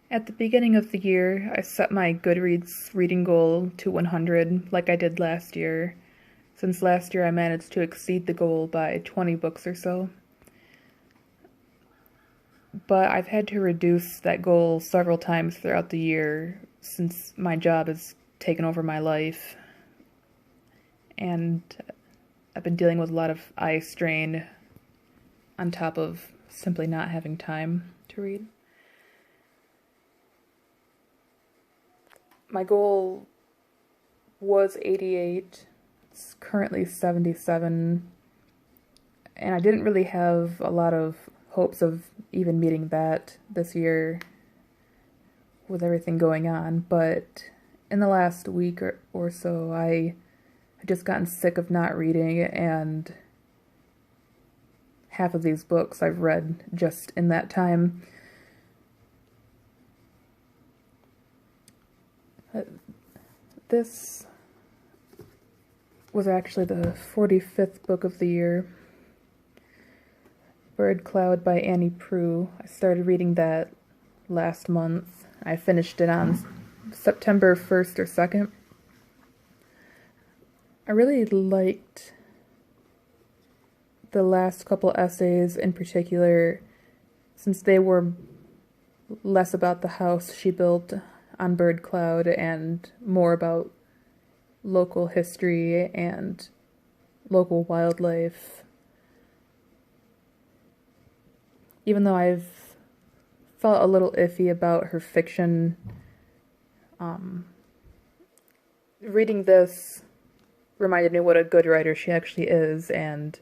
At the beginning of the year, I set my Goodreads reading goal to 100, like I did last year. Since last year, I managed to exceed the goal by 20 books or so. But I've had to reduce that goal several times throughout the year since my job has taken over my life. And I've been dealing with a lot of eye strain on top of simply not having time to read. My goal was 88, it's currently 77, and I didn't really have a lot of hopes of even meeting that this year with everything going on, but in the last week or so, I had just gotten sick of not reading, and half of these books I've read just in that time. This was actually the 45th book of the year. Bird Cloud by Annie Proulx. I started reading that last month. I finished it on September 1st or 2nd. I really liked the last couple essays in particular, since they were less about the house she built on Bird Cloud and more about local history and local wildlife. Even though I've felt a little iffy about her fiction, reading this reminded me what a good writer she actually is, and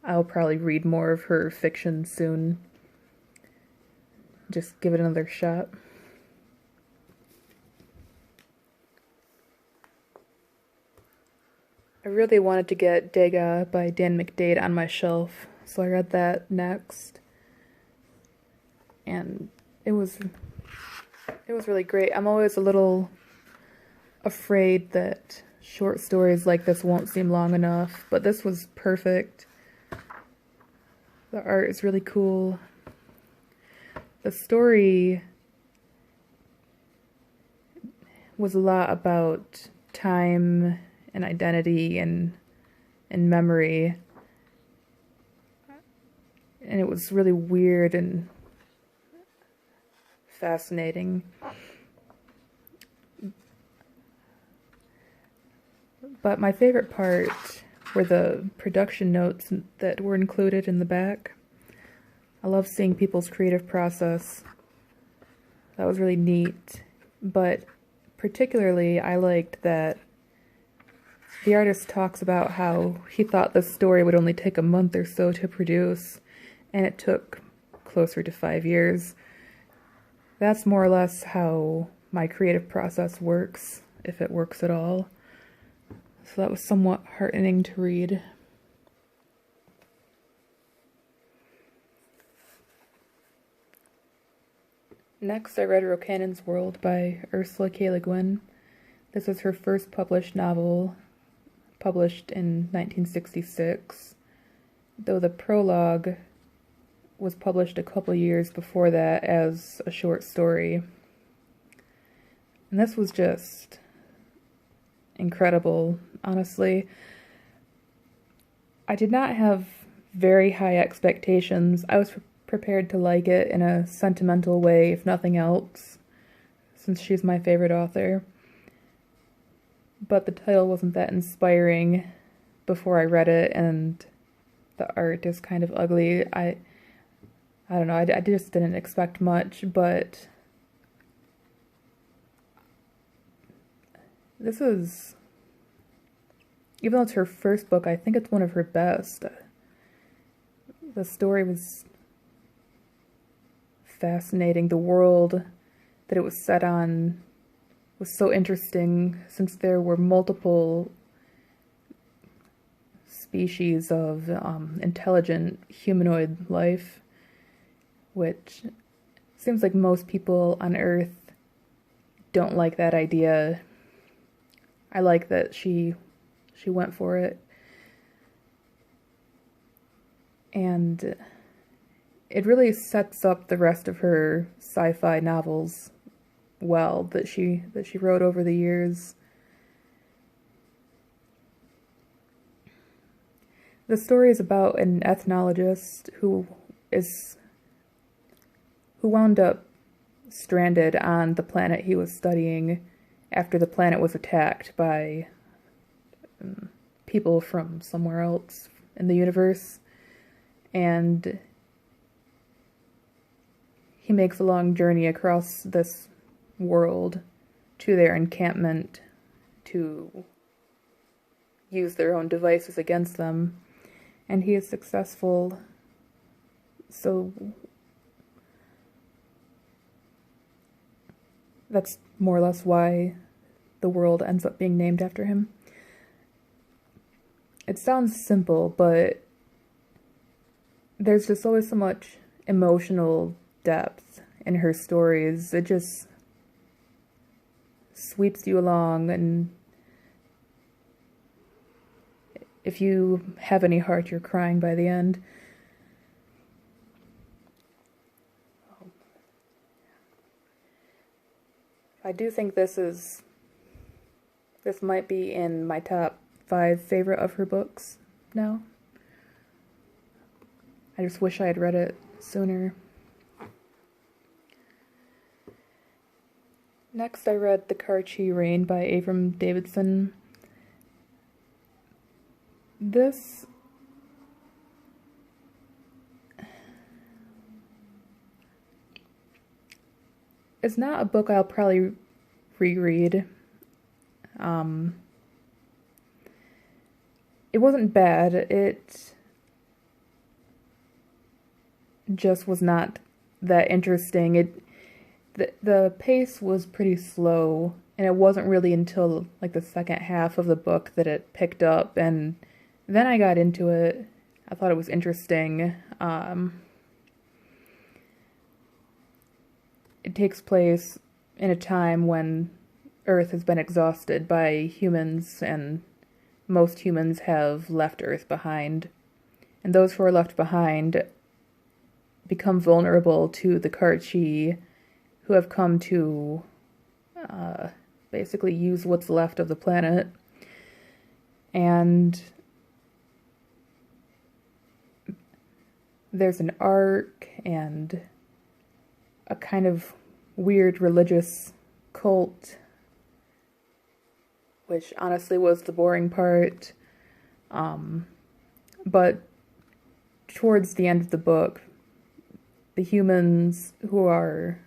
I'll probably read more of her fiction soon. Just give it another shot. I really wanted to get Dega by Dan McDaid on my shelf, so I read that next. And it was really great. I'm always a little afraid that short stories like this won't seem long enough, but this was perfect. The art is really cool. The story was a lot about time and identity and memory. And it was really weird and fascinating. But my favorite part were the production notes that were included in the back. I love seeing people's creative process. That was really neat. But particularly, I liked that the artist talks about how he thought the story would only take a month or so to produce, and it took closer to 5 years. That's more or less how my creative process works, if it works at all. So that was somewhat heartening to read. Next, I read Rocannon's World by Ursula K. LeGuin. This was her first published novel, published in 1966, though the prologue was published a couple years before that as a short story. And this was just incredible, honestly. I did not have very high expectations. I was prepared to like it in a sentimental way, if nothing else, since she's my favorite author. But the title wasn't that inspiring before I read it, and the art is kind of ugly. I don't know, I just didn't expect much, but this is, even though it's her first book, I think it's one of her best. The story was fascinating. The world that it was set on was so interesting, since there were multiple species of intelligent humanoid life, which seems like most people on Earth don't like that idea. I like that she went for it. And it really sets up the rest of her sci-fi novels well that she wrote over the years. The story is about an ethnologist who wound up stranded on the planet he was studying after the planet was attacked by people from somewhere else in the universe. And he makes a long journey across this world to their encampment to use their own devices against them. And he is successful. So that's more or less why the world ends up being named after him. It sounds simple, but there's just always so much emotional depth in her stories. It just sweeps you along, and if you have any heart, you're crying by the end. I do think this might be in my top 5 favorite of her books now. I just wish I had read it sooner. Next, I read The Kar-Chee Rain by Avram Davidson. This is not a book I'll probably reread. It wasn't bad. It just was not that interesting. The pace was pretty slow, and it wasn't really until like the second half of the book that it picked up, and then I got into it. I thought it was interesting. It takes place in a time when Earth has been exhausted by humans, and most humans have left Earth behind. And those who are left behind become vulnerable to the Kar-Chee, who have come to basically use what's left of the planet. And there's an arc and a kind of weird religious cult, which honestly was the boring part. But towards the end of the book, the humans who are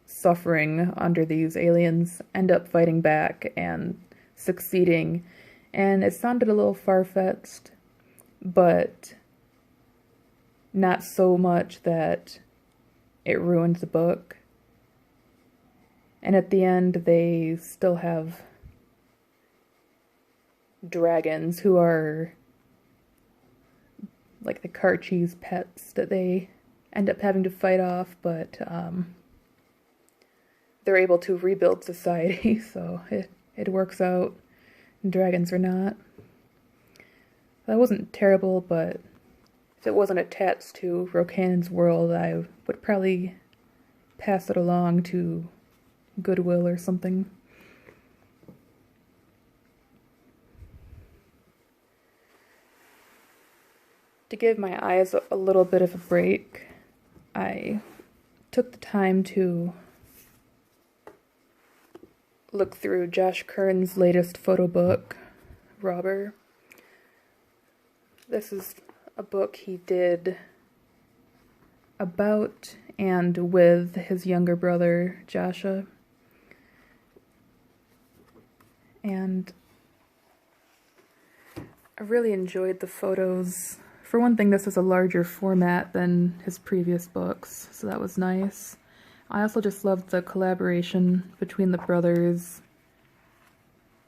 suffering under these aliens end up fighting back and succeeding. And it sounded a little far-fetched, but not so much that it ruined the book. And at the end, they still have dragons who are like the Kar-Chee's pets that they end up having to fight off, but they're able to rebuild society, so it works out. Dragons or not. That wasn't terrible, but if it wasn't attached to Rocannon's world, I would probably pass it along to Goodwill or something. To give my eyes a little bit of a break, I took the time to look through Josh Kern's latest photo book, Rauber. This is a book he did about and with his younger brother, Joshua. And I really enjoyed the photos. For one thing, this is a larger format than his previous books, so that was nice. I also just loved the collaboration between the brothers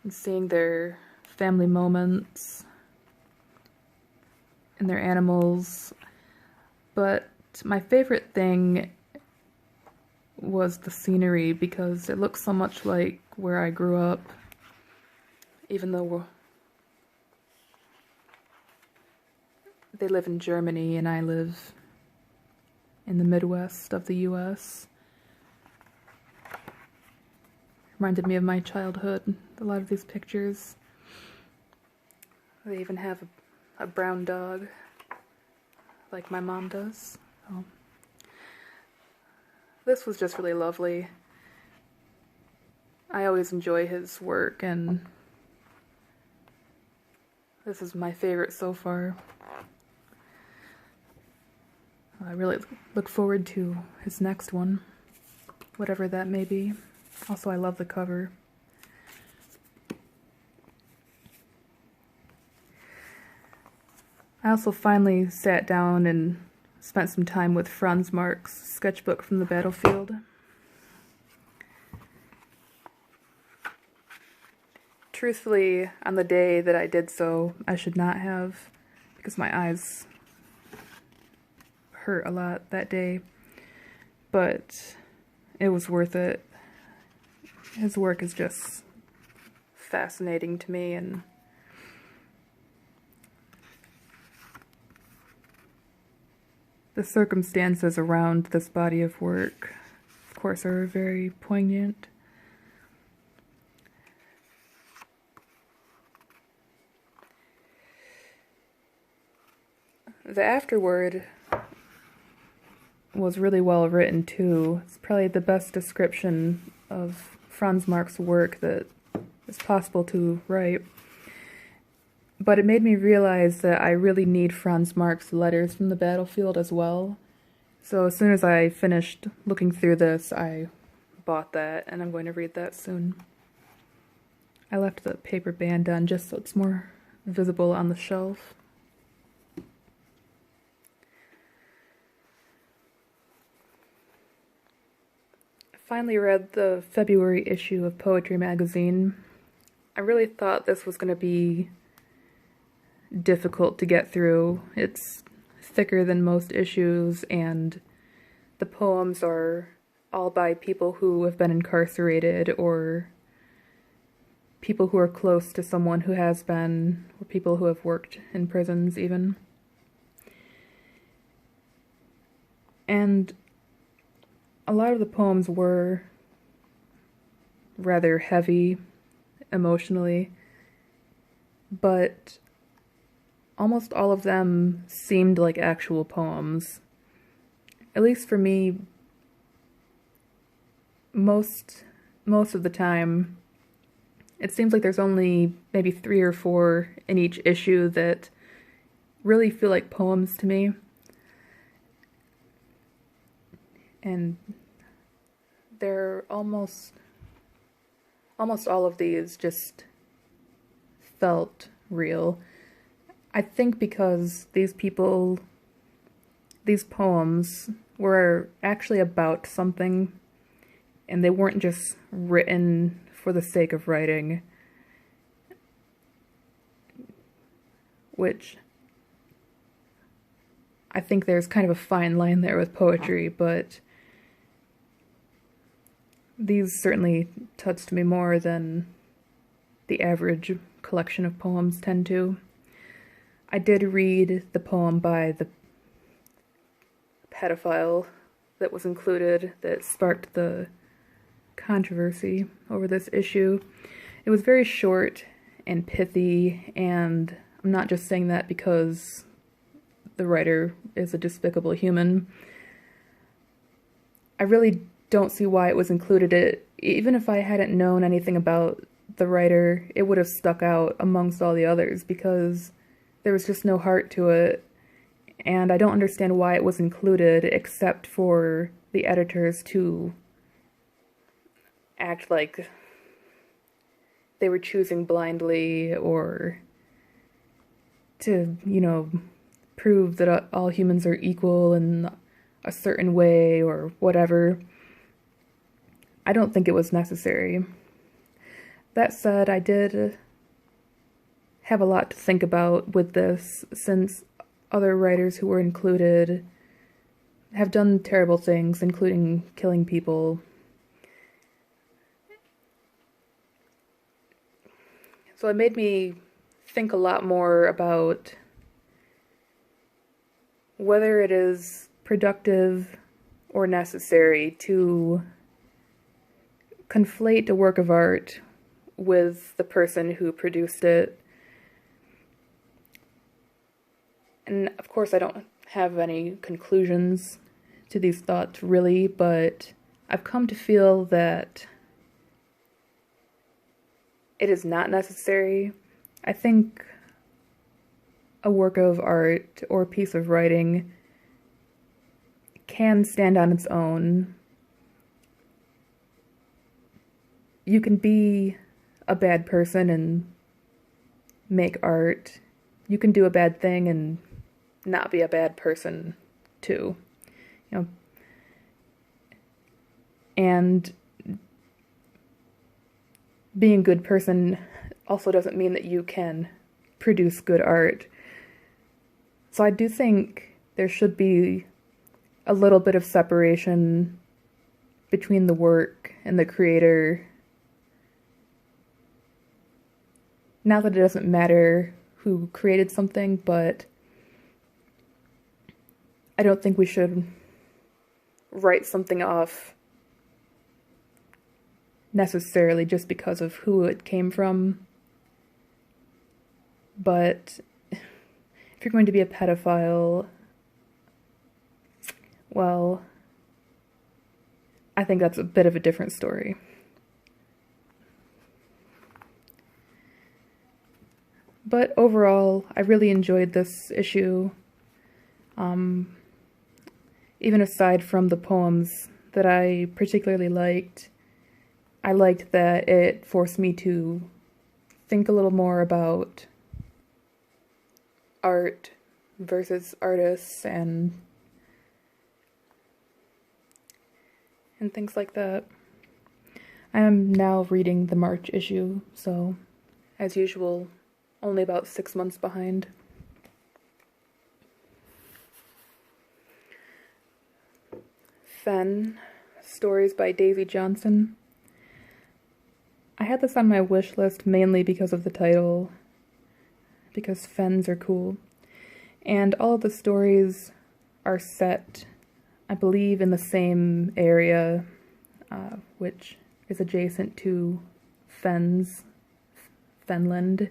and seeing their family moments and their animals. But my favorite thing was the scenery, because it looks so much like where I grew up, even though they live in Germany and I live in the Midwest of the US. reminded me of my childhood, a lot of these pictures. They even have a brown dog, like my mom does. So, this was just really lovely. I always enjoy his work, and this is my favorite so far. I really look forward to his next one, whatever that may be. Also, I love the cover. I also finally sat down and spent some time with Marc's sketchbook from the battlefield. Truthfully, on the day that I did so, I should not have, because my eyes hurt a lot that day, but it was worth it. His work is just fascinating to me, and the circumstances around this body of work, of course, are very poignant. The afterword was really well written too. It's probably the best description of Marc's work that is possible to write. But it made me realize that I really need Marc's letters from the battlefield as well. So as soon as I finished looking through this, I bought that, and I'm going to read that soon. I left the paper band on just so it's more visible on the shelf. I finally read the February issue of Poetry magazine. I really thought this was going to be difficult to get through. It's thicker than most issues, and the poems are all by people who have been incarcerated, or people who are close to someone who has been, or people who have worked in prisons even. And a lot of the poems were rather heavy emotionally, but almost all of them seemed like actual poems. At least for me, most of the time, it seems like there's only maybe 3 or 4 in each issue that really feel like poems to me. And they're almost all of these just felt real. I think because these poems were actually about something, and they weren't just written for the sake of writing, which I think there's kind of a fine line there with poetry, but these certainly touched me more than the average collection of poems tend to. I did read the poem by the pedophile that was included that sparked the controversy over this issue. It was very short and pithy, and I'm not just saying that because the writer is a despicable human. I really don't see why it was included. Even if I hadn't known anything about the writer, it would have stuck out amongst all the others because there was just no heart to it, and I don't understand why it was included except for the editors to act like they were choosing blindly, or to, prove that all humans are equal in a certain way or whatever. I don't think it was necessary. That said, I did have a lot to think about with this, since other writers who were included have done terrible things, including killing people. So it made me think a lot more about whether it is productive or necessary to conflate a work of art with the person who produced it. And of course I don't have any conclusions to these thoughts really, but I've come to feel that it is not necessary. I think a work of art or a piece of writing can stand on its own. You can be a bad person and make art. You can do a bad thing and not be a bad person too. You know, and being a good person also doesn't mean that you can produce good art. So I do think there should be a little bit of separation between the work and the creator. Not that it doesn't matter who created something, but I don't think we should write something off necessarily just because of who it came from. But if you're going to be a pedophile, well, I think that's a bit of a different story. But overall, I really enjoyed this issue. Even aside from the poems that I particularly liked, I liked that it forced me to think a little more about art versus artists and things like that. I am now reading the March issue, so as usual, only about 6 months behind. Fen, stories by Daisy Johnson. I had this on my wish list mainly because of the title, because Fens are cool. And all of the stories are set, I believe, in the same area, which is adjacent to Fens, Fenland.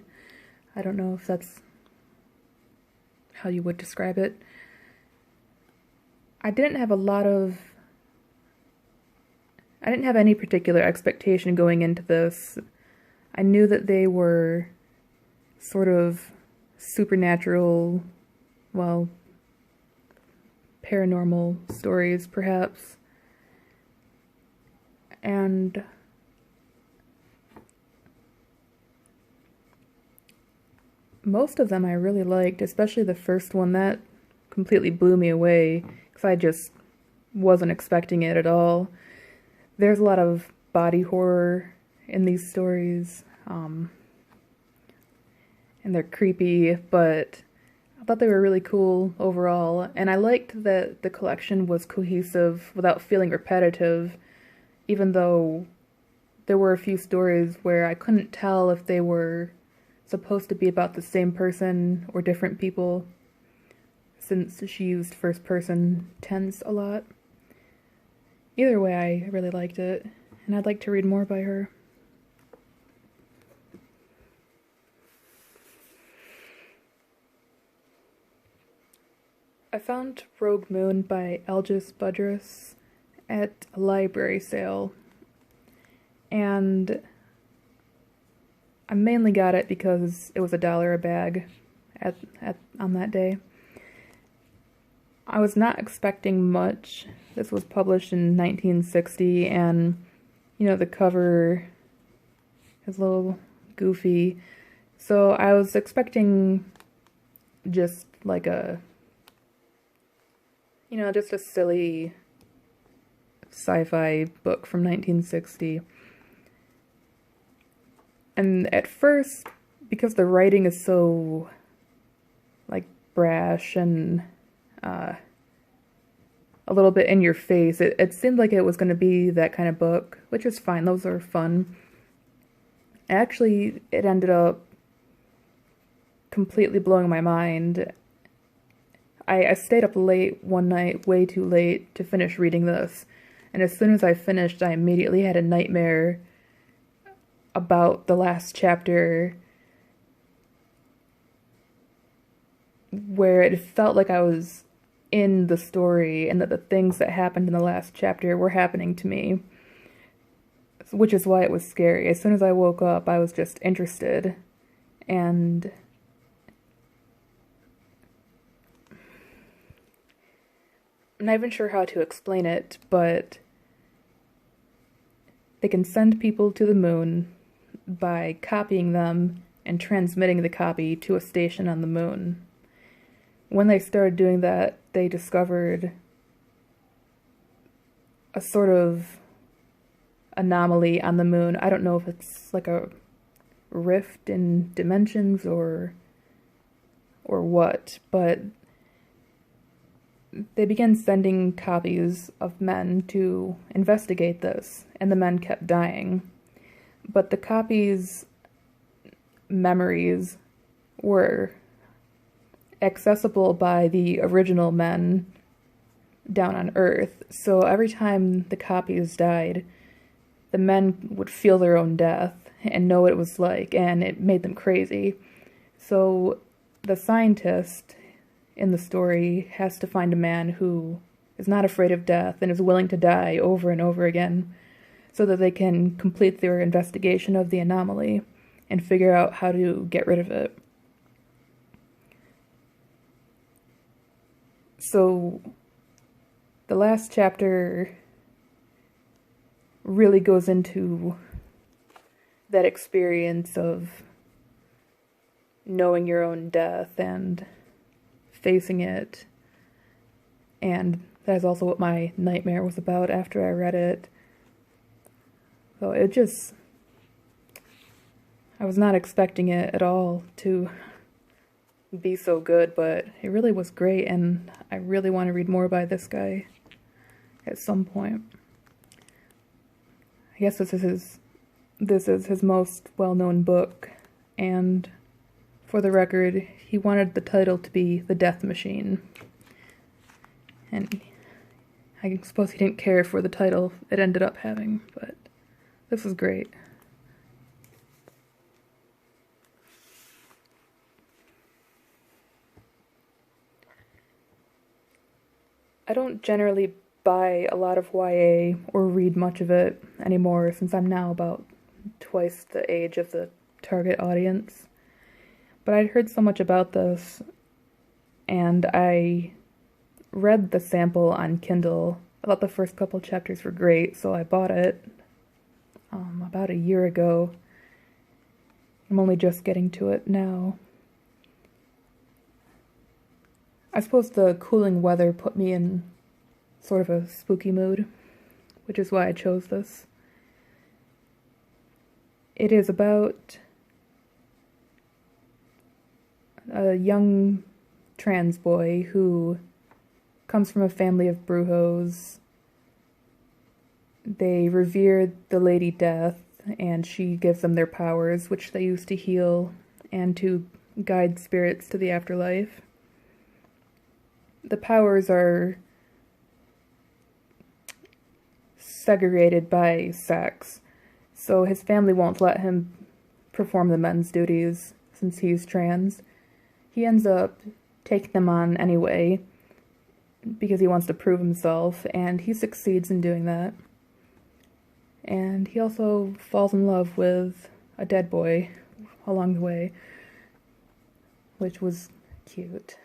I don't know if that's how you would describe it. I didn't have any particular expectation going into this. I knew that they were sort of supernatural, well, paranormal stories, perhaps. And most of them I really liked, especially the first one. That completely blew me away, because I just wasn't expecting it at all. There's a lot of body horror in these stories, and they're creepy, but I thought they were really cool overall, and I liked that the collection was cohesive without feeling repetitive, even though there were a few stories where I couldn't tell if they were supposed to be about the same person or different people, since she used first person tense a lot. Either way, I really liked it, and I'd like to read more by her. I found Rogue Moon by Algis Budrys at a library sale, and I mainly got it because it was $1 a bag on that day. I was not expecting much. This was published in 1960, and, you know, the cover is a little goofy. So I was expecting just like just a silly sci-fi book from 1960. And at first, because the writing is so, like, brash and a little bit in your face, it seemed like it was going to be that kind of book, which is fine. Those are fun. Actually, it ended up completely blowing my mind. I stayed up late one night, way too late, to finish reading this. And as soon as I finished, I immediately had a nightmare about the last chapter where it felt like I was in the story and that the things that happened in the last chapter were happening to me, which is why it was scary. As soon as I woke up, I was just interested, and I'm not even sure how to explain it, but they can send people to the moon by copying them and transmitting the copy to a station on the moon. When they started doing that, they discovered a sort of anomaly on the moon. I don't know if it's like a rift in dimensions or what, but they began sending copies of men to investigate this, and the men kept dying. But the copies' memories were accessible by the original men down on Earth. So every time the copies died, the men would feel their own death and know what it was like, and it made them crazy. So the scientist in the story has to find a man who is not afraid of death and is willing to die over and over again so that they can complete their investigation of the anomaly and figure out how to get rid of it. So the last chapter really goes into that experience of knowing your own death and facing it, and that is also what my nightmare was about after I read it. So I was not expecting it at all to be so good, but it really was great, and I really want to read more by this guy at some point. I guess this is his most well-known book, and for the record, he wanted the title to be The Death Machine. And I suppose he didn't care for the title it ended up having, but this was great. I don't generally buy a lot of YA or read much of it anymore, since I'm now about twice the age of the target audience. But I'd heard so much about this, and I read the sample on Kindle. I thought the first couple chapters were great, so I bought it about a year ago. I'm only just getting to it now. I suppose the cooling weather put me in sort of a spooky mood, which is why I chose this. It is about a young trans boy who comes from a family of Brujo's. They revere the Lady Death, and she gives them their powers, which they use to heal and to guide spirits to the afterlife. The powers are segregated by sex, so his family won't let him perform the men's duties since he's trans. He ends up taking them on anyway because he wants to prove himself, and he succeeds in doing that. And he also falls in love with a dead boy along the way, which was cute.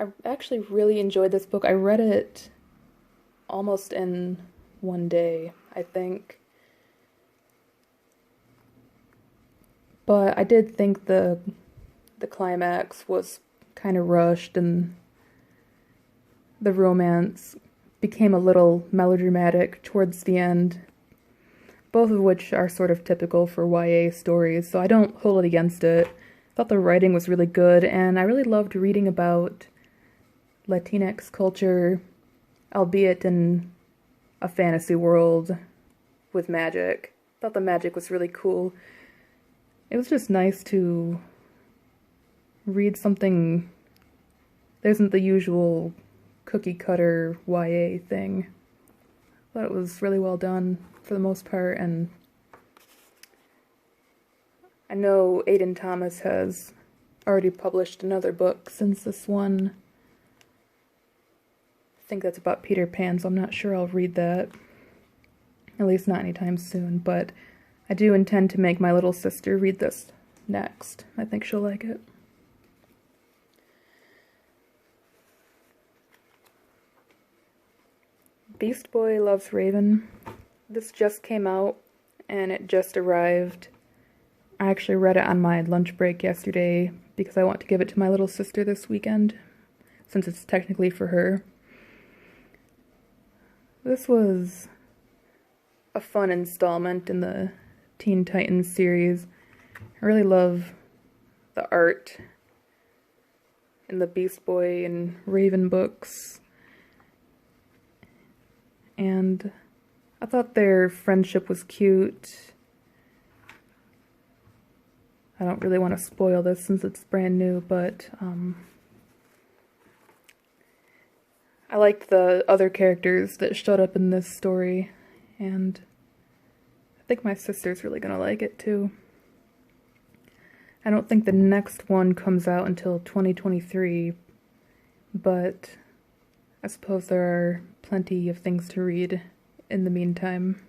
I actually really enjoyed this book. I read it almost in one day, I think. But I did think the climax was kind of rushed, and the romance became a little melodramatic towards the end, both of which are sort of typical for YA stories, so I don't hold it against it. I thought the writing was really good, and I really loved reading about Latinx culture, albeit in a fantasy world with magic. I thought the magic was really cool. It was just nice to read something that isn't the usual cookie cutter YA thing. I thought it was really well done for the most part, and I know Aiden Thomas has already published another book since this one. I think that's about Peter Pan, so I'm not sure I'll read that. At least not anytime soon, but I do intend to make my little sister read this next. I think she'll like it. Beast Boy Loves Raven. This just came out, and it just arrived. I actually read it on my lunch break yesterday because I want to give it to my little sister this weekend, since it's technically for her. This was a fun installment in the Teen Titans series. I really love the art in the Beast Boy and Raven books. And I thought their friendship was cute. I don't really want to spoil this since it's brand new, but I liked the other characters that showed up in this story, and I think my sister's really gonna like it too. I don't think the next one comes out until 2023, but I suppose there are plenty of things to read in the meantime.